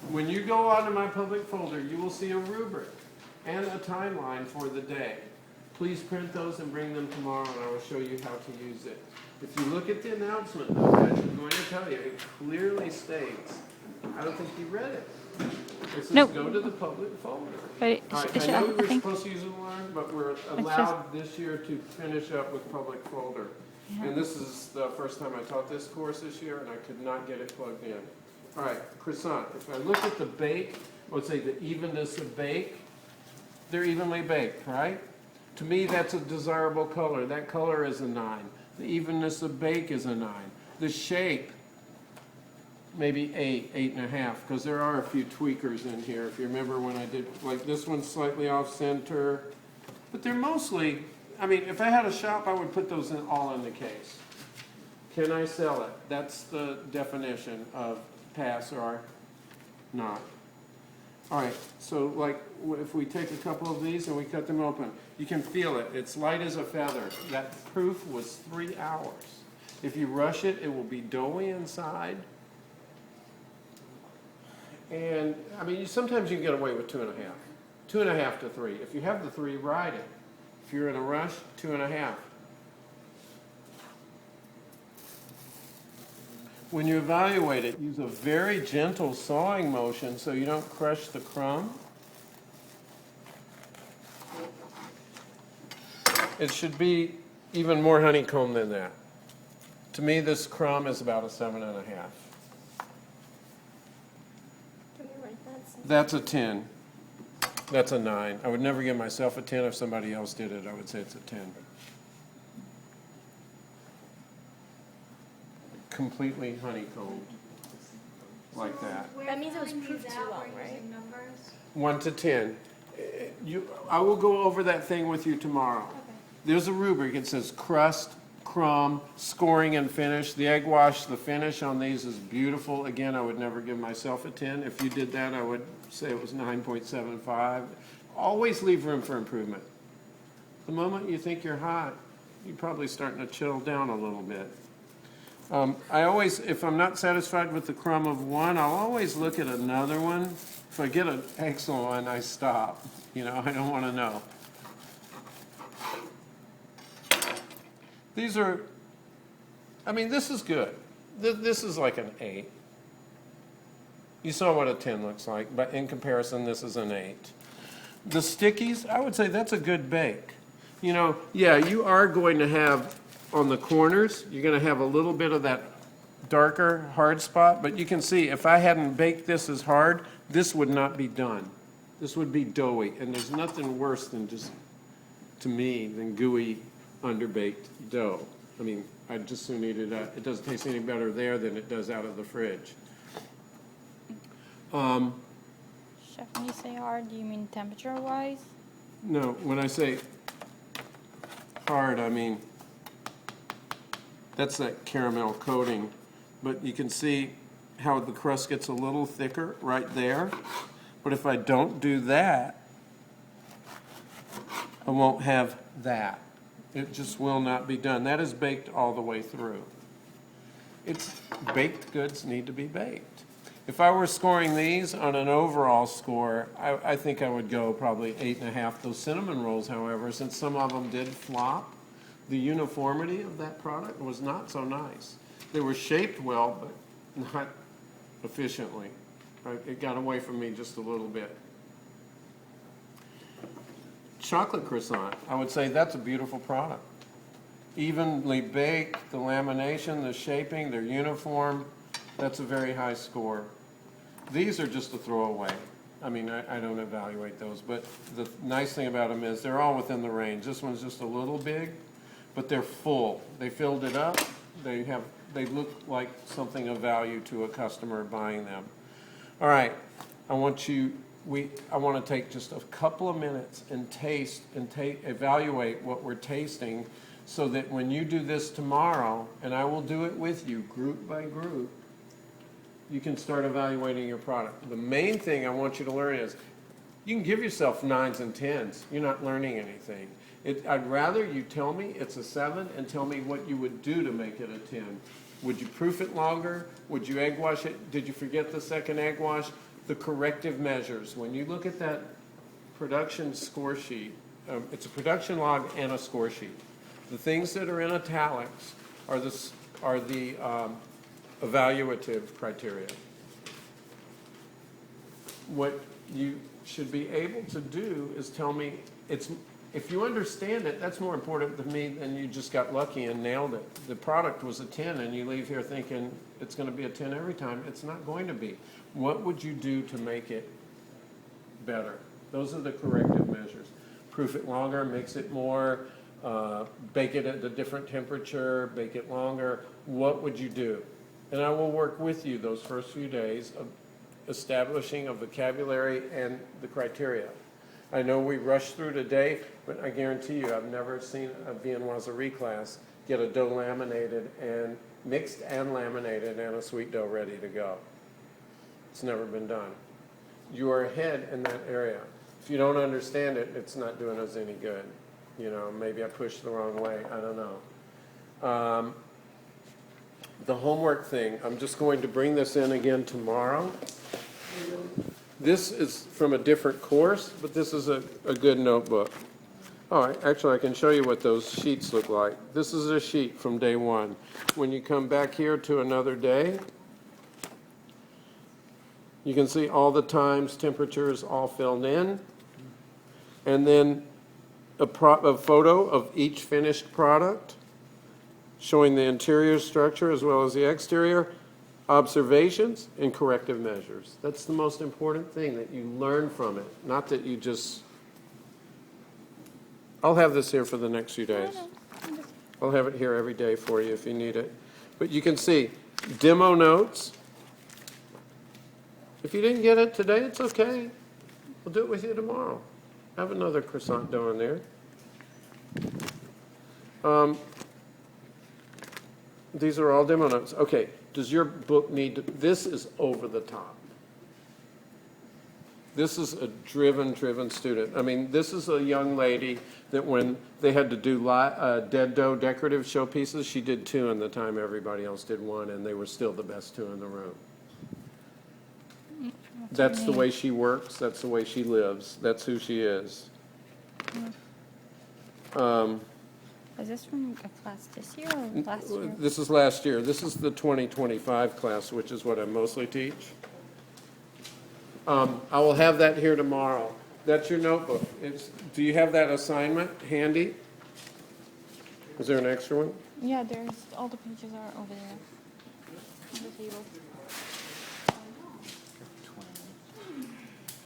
When you go onto my public folder, you will see a rubric and a timeline for the day. Please print those and bring them tomorrow, and I will show you how to use it. If you look at the announcement, though, as I'm going to tell you, it clearly states, I don't think you read it. It says Nope. go to the public folder. But All right, I know we were supposed to use it learn, but we're allowed this year to finish up with public folder. And this is the first time I taught this course this year, and I could not get it plugged in. All right, croissant. If I look at the bake, I would say the evenness of bake, they're evenly baked, right? To me, that's a desirable color. That color is a 9. The evenness of bake is a 9. The shape, maybe 8, 8.5, because there are a few tweakers in here. If you remember when I did, like this one's slightly off center, but they're mostly, I mean, if I had a shop, I would put those all in the case. Can I sell it? That's the definition of pass or not. All right, so like if we take a couple of these and we cut them open, you can feel it. It's light as a feather. That proof was 3 hours. If you rush it, it will be doughy inside. And I mean, sometimes you can get away with 2.5. 2.5 to 3. If you have the 3, ride it. If you're in a rush, 2.5. When you evaluate it, use a very gentle sawing motion so you don't crush the crumb. It should be even more honeycomb than that. To me, this crumb is about a 7.5. That's a 10. That's a 9. I would never give myself a 10. If somebody else did it, I would say it's a 10. Completely honeycombed, like that. That means it was proofed too long, right? 1 to 10. I will go over that thing with you tomorrow. Okay. There's a rubric. It says crust, crumb, scoring, and finish. The egg wash, the finish on these is beautiful. Again, I would never give myself a 10. If you did that, I would say it was 9.75. Always leave room for improvement. The moment you think you're hot, you're probably starting to chill down a little bit. I always, if I'm not satisfied with the crumb of one, I'll always look at another one. If I get an excellent one, I stop. You know, I don't want to know. These are, I mean, this is good. This is like an 8. You saw what a 10 looks like, but in comparison, this is an 8. The stickies, I would say that's a good bake. You know, yeah, you are going to have, on the corners, you're going to have a little bit of that darker hard spot, but you can see if I hadn't baked this as hard, this would not be done. This would be doughy, and there's nothing worse than just, to me, than gooey, underbaked dough. I mean, I'd just soon eat it out. It doesn't taste any better there than it does out of the fridge. Chef, when you say hard, do you mean temperature-wise? No, when I say hard, I mean that's that caramel coating, but you can see how the crust gets a little thicker right there. But if I don't do that, I won't have that. It just will not be done. That is baked all the way through. Baked goods need to be baked. If I were scoring these on an overall score, I think I would go probably 8.5. Those cinnamon rolls, however, since some of them did flop, the uniformity of that product was not so nice. They were shaped well, but not efficiently. Right? It got away from me just a little bit. Chocolate croissant, I would say that's a beautiful product. Evenly baked, the lamination, the shaping, they're uniform. That's a very high score. These are just a throwaway. I mean, I don't evaluate those, but the nice thing about them is they're all within the range. This one's just a little big, but they're full. They filled it up. They look like something of value to a customer buying them. All right, I want to take just a couple of minutes and taste and evaluate what we're tasting so that when you do this tomorrow, and I will do it with you group by group, you can start evaluating your product. The main thing I want you to learn is you can give yourself 9s and 10s. You're not learning anything. I'd rather you tell me it's a 7 and tell me what you would do to make it a 10. Would you proof it longer? Would you egg wash it? Did you forget the second egg wash? the corrective measures. When you look at that production score sheet, it's a production log and a score sheet. The things that are in italics are the evaluative criteria. What you should be able to do is tell me, if you understand it, that's more important to me than you just got lucky and nailed it. The product was a 10 and you leave here thinking it's going to be a 10 every time. It's not going to be. What would you do to make it better? Those are the corrective measures. Proof it longer, mix it more, bake it at a different temperature, bake it longer. What would you do? And I will work with you those first few days of establishing a vocabulary and the criteria. I know we rushed through today, but I guarantee you I've never seen a viennoiserie class get a dough laminated and mixed and laminated and a sweet dough ready to go. It's never been done. You are ahead in that area. If you don't understand it, it's not doing us any good. You know, maybe I pushed the wrong way. I don't know. The homework thing, I'm just going to bring this in again tomorrow. This is from a different course, but this is a good notebook. All right, actually I can show you what those sheets look like. This is a sheet from day one. When you come back here to another day, you can see all the times, temperatures all filled in. And then a photo of each finished product showing the interior structure as well as the exterior, observations, and corrective measures. That's the most important thing, that you learn from it, not that you just... I'll have this here for the next few days. I'll have it here every day for you if you need it. But you can see demo notes. If you didn't get it today, it's okay. We'll do it with you tomorrow. Have another croissant dough in there. These are all demo notes. Okay, does your book need to, this is over the top. This is a driven student. I mean, this is a young lady that when they had to do dead dough decorative showpieces, she did 2 in the time everybody else did 1, and they were still the best 2 in the room. That's the way she works. That's the way she lives. That's who she is. Is this from a class this year or last year? This is last year. This is the 2025 class, which is what I mostly teach. I will have that here tomorrow. That's your notebook. Do you have that assignment handy? Is there an extra one? Yeah, there's all the pages are over there on the table.